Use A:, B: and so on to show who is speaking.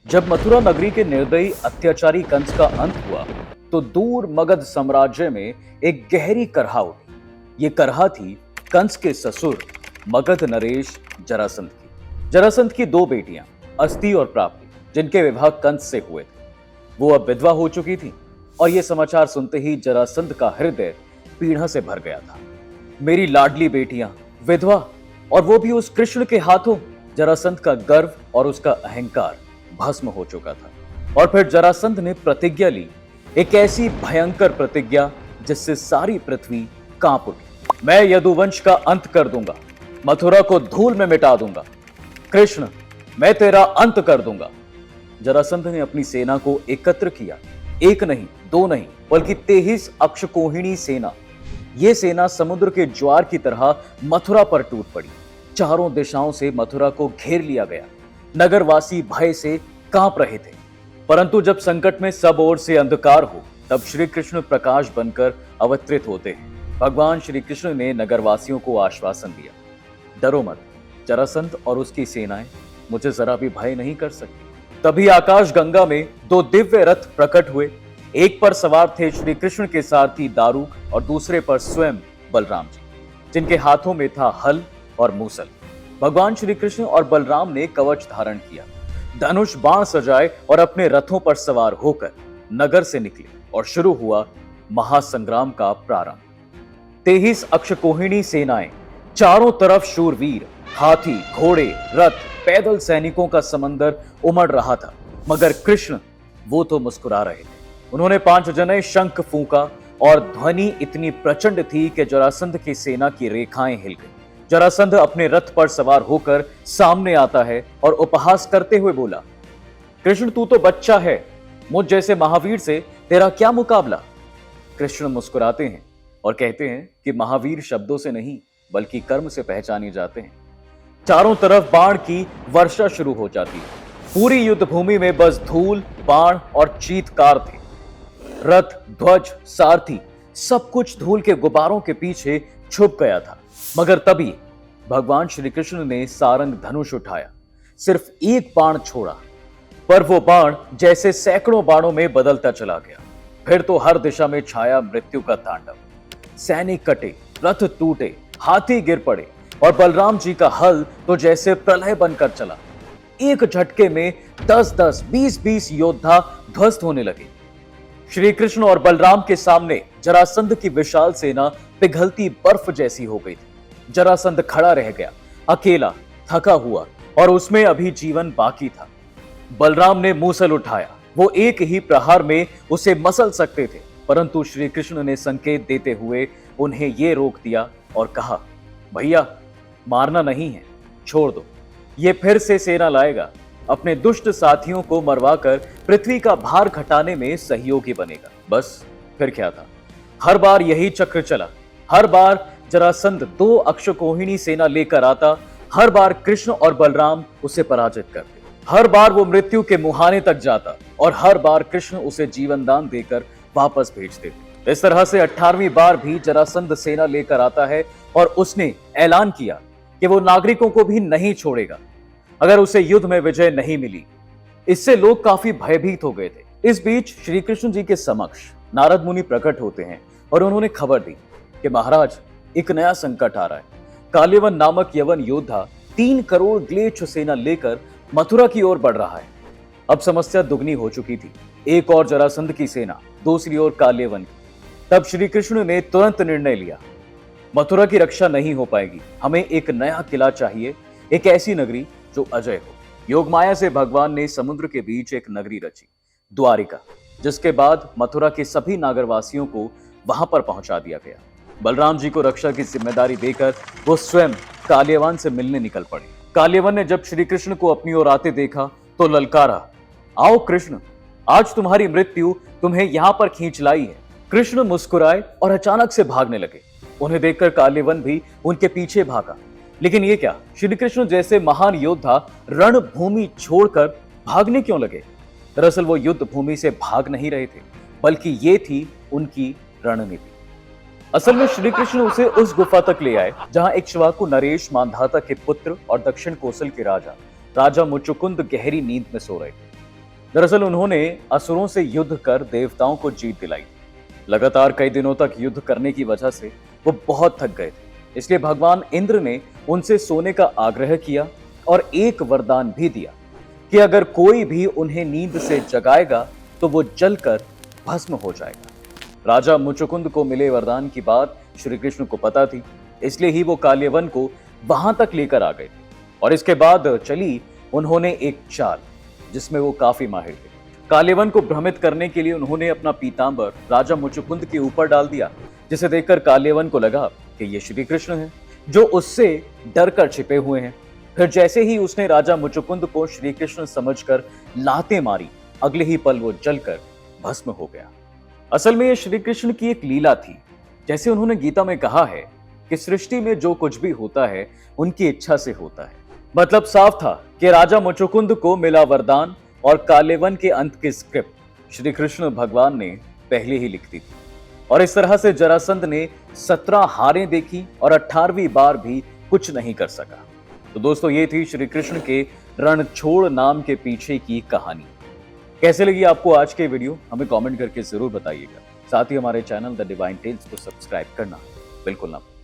A: जब मथुरा नगरी के निर्दयी अत्याचारी कंस का अंत हुआ तो दूर मगध साम्राज्य में एक गहरी करहा उठी। ये करहा थी कंस के ससुर मगध नरेश जरासंध की। जरासंध की दो बेटियां अस्ति और प्राप्ति, जिनके विवाह कंस से हुए थे, वो अब विधवा हो चुकी थी और यह समाचार सुनते ही जरासंध का हृदय पीड़ा से भर गया था। मेरी लाडली बेटियां विधवा, और वो भी उस कृष्ण के हाथों। जरासंध का गर्व और उसका अहंकार भस्म हो चुका था। और फिर जरासंध ने प्रतिज्ञा ली, एक ऐसी भयंकर प्रतिज्ञा जिससे सारी पृथ्वी कांप उठी। मैं यदुवंश का अंत कर दूंगा, मथुरा को धूल में मिटा दूंगा। कृष्ण, मैं तेरा अंत कर दूंगा। जरासंध ने अपनी सेना को एकत्र किया, एक नहीं, दो नहीं, बल्कि 23 अक्षकोहिणी सेना। यह सेना समुद्र के ज्वार की तरह मथुरा पर टूट पड़ी। चारों दिशाओं से मथुरा को घेर लिया गया। नगरवासी भय से कांप रहे थे। परंतु जब संकट में सब ओर से अंधकार हो, तब श्री कृष्ण प्रकाश बनकर अवतरित होते हैं। भगवान श्री कृष्ण ने नगरवासियों को आश्वासन दिया, डरो मत, जरासंध और उसकी सेनाएं मुझे जरा भी भय नहीं कर सकती। तभी आकाश गंगा में दो दिव्य रथ प्रकट हुए। एक पर सवार थे श्री कृष्ण के सारथी दारुक और दूसरे पर स्वयं बलराम जी, जिनके हाथों में था हल और मूसल। भगवान श्री कृष्ण और बलराम ने कवच धारण किया, धनुष बाण सजाए और अपने रथों पर सवार होकर नगर से निकले और शुरू हुआ महासंग्राम का प्रारंभ। 23 अक्षकोहिणी सेनाएं, चारों तरफ शूरवीर, हाथी, घोड़े, रथ, पैदल सैनिकों का समंदर उमड़ रहा था। मगर कृष्ण, वो तो मुस्कुरा रहे थे। उन्होंने 5 जने शंख फूंका और ध्वनि इतनी प्रचंड थी कि जरासंध की सेना की रेखाएं हिल गई। जरासंध अपने रथ पर सवार होकर सामने आता है और उपहास करते हुए बोला, कृष्ण, तू तो बच्चा है, मुझ जैसे महावीर से तेरा क्या मुकाबला। कृष्ण मुस्कुराते हैं और कहते हैं कि महावीर शब्दों से नहीं बल्कि कर्म से पहचाने जाते हैं। चारों तरफ बाण की वर्षा शुरू हो जाती है। पूरी युद्ध भूमि में बस धूल, बाण और चीत्कार थे। रथ, ध्वज, सारथी, सब कुछ धूल के गुब्बारों के पीछे छुप गया था। मगर तभी भगवान श्री कृष्ण ने सारंग धनुष उठाया, सिर्फ एक बाण छोड़ा, पर वो बाण जैसे सैकड़ों बाणों में बदलता चला गया। फिर तो हर दिशा में छाया मृत्यु का तांडव। सैनिक कटे, रथ टूटे, हाथी गिर पड़े और बलराम जी का हल तो जैसे प्रलय बनकर चला। एक झटके में 10-10, 20-20 योद्धा ध्वस्त होने लगे। श्री कृष्ण और बलराम के सामने जरासंध की विशाल सेना पिघलती बर्फ जैसी हो गई थी। जरासंध खड़ा रह गया, अकेला, थका हुआ, और उसमें अभी जीवन बाकी था। बलराम ने मूसल उठाया, वो एक ही प्रहार में उसे मसल सकते थे, परंतु श्री कृष्ण ने संकेत देते हुए उन्हें ये रोक दिया और कहा, भैया, मारना नहीं है, छोड़ दो। ये फिर से सेना लाएगा, अपने दुष्ट साथियों को मरवाकर पृथ्वी का भार घटाने में सहयोगी बनेगा। बस फिर क्या था, हर बार यही चक्र चला। हर बार जरासंध 2 अक्षकोहिणी सेना लेकर आता, हर बार कृष्ण और बलराम उसे पराजित करते। हर बार वो मृत्यु के मुहाने तक जाता और हर बार कृष्ण उसे जीवन दान देकर वापस भेज देते। इस तरह से 18वीं बार भी जरासंध सेना लेकर आता है और उसने ऐलान किया कि वो नागरिकों को भी नहीं छोड़ेगा अगर उसे युद्ध में विजय नहीं मिली। इससे लोग काफी भयभीत हो गए थे। इस बीच श्री कृष्ण जी के समक्ष नारद मुनि प्रकट होते हैं और उन्होंने खबर दी कि महाराज, एक नया संकट आ रहा है। काल्यवन नामक यवन योद्धा 3 करोड़ ग्लेच्छ सेना लेकर मथुरा की ओर बढ़ रहा है। अब समस्या दुगनी हो चुकी थी, एक और जरासंध की सेना, दूसरी ओर काल्यवन की। तब श्री कृष्ण ने तुरंत निर्णय लिया, मथुरा की रक्षा नहीं हो पाएगी, हमें एक नया किला चाहिए, एक ऐसी नगरी जो अजय हो। योगमाया से भगवान ने समुद्र के बीच एक नगरी रची, द्वारिका, जिसके बाद मथुरा के सभी नागरवासियों को वहां पर पहुंचा दिया गया। बलराम जी को रक्षा की जिम्मेदारी देकर वो स्वयं काल्यवन से मिलने निकल पड़े। काल्यवन ने जब श्री कृष्ण को अपनी ओर आते देखा तो ललकारा, आओ कृष्ण, आज तुम्हारी मृत्यु तुम्हें यहां पर खींच लाई है। कृष्ण मुस्कुराए और अचानक से भागने लगे। उन्हें देखकर काल्यवन भी उनके पीछे भागा। लेकिन ये क्या, श्री कृष्ण जैसे महान योद्धा रणभूमि छोड़कर भागने क्यों लगे? दरअसल वो युद्ध भूमि से भाग नहीं रहे थे, बल्कि ये थी उनकी रणनीति। असल में श्री कृष्ण उसे उस गुफा तक ले आए जहां इक्ष्वाकु नरेश मांधाता के पुत्र और दक्षिण कोसल के राजा मुचुकुंद गहरी नींद में सो रहे थे। दरअसल उन्होंने असुरों से युद्ध कर देवताओं को जीत दिलाई। लगातार कई दिनों तक युद्ध करने की वजह से वो बहुत थक गए थे। इसलिए भगवान इंद्र ने उनसे सोने का आग्रह किया और एक वरदान भी दिया कि अगर कोई भी उन्हें नींद से जगाएगा तो वो जलकर भस्म हो जाएगा। राजा मुचुकुंद को मिले वरदान की बात श्री कृष्ण को पता थी, इसलिए ही वो काल्यवन को वहां तक लेकर आ गए थे। और इसके बाद चली उन्होंने एक चाल जिसमें वो काफी माहिर थे। काल्यवन को भ्रमित करने के लिए उन्होंने अपना पीतांबर राजा मुचुकुंद के ऊपर डाल दिया, जिसे देखकर काल्यवन को लगा कि ये श्री कृष्ण है जो उससे डर कर छिपे हुए हैं। फिर जैसे ही उसने राजा मुचुकुंद को श्री कृष्ण समझकर लातें मारी, अगले ही पल वो जलकर भस्म हो गया। असल में ये श्री कृष्ण की एक लीला थी। जैसे उन्होंने गीता में कहा है कि सृष्टि में जो कुछ भी होता है उनकी इच्छा से होता है। मतलब साफ था कि राजा मुचुकुंद को मिला वरदान और काल्यवन के अंत की स्क्रिप्ट श्री कृष्ण भगवान ने पहले ही लिख दी थी। और इस तरह से जरासंध ने 17 हारें देखी और 18वीं बार भी कुछ नहीं कर सका। तो दोस्तों, ये थी श्री कृष्ण के रणछोड़ नाम के पीछे की कहानी। कैसे लगी आपको आज के वीडियो, हमें कमेंट करके जरूर बताइएगा। साथ ही हमारे चैनल द डिवाइन टेल्स को सब्सक्राइब करना बिल्कुल ना भूलें।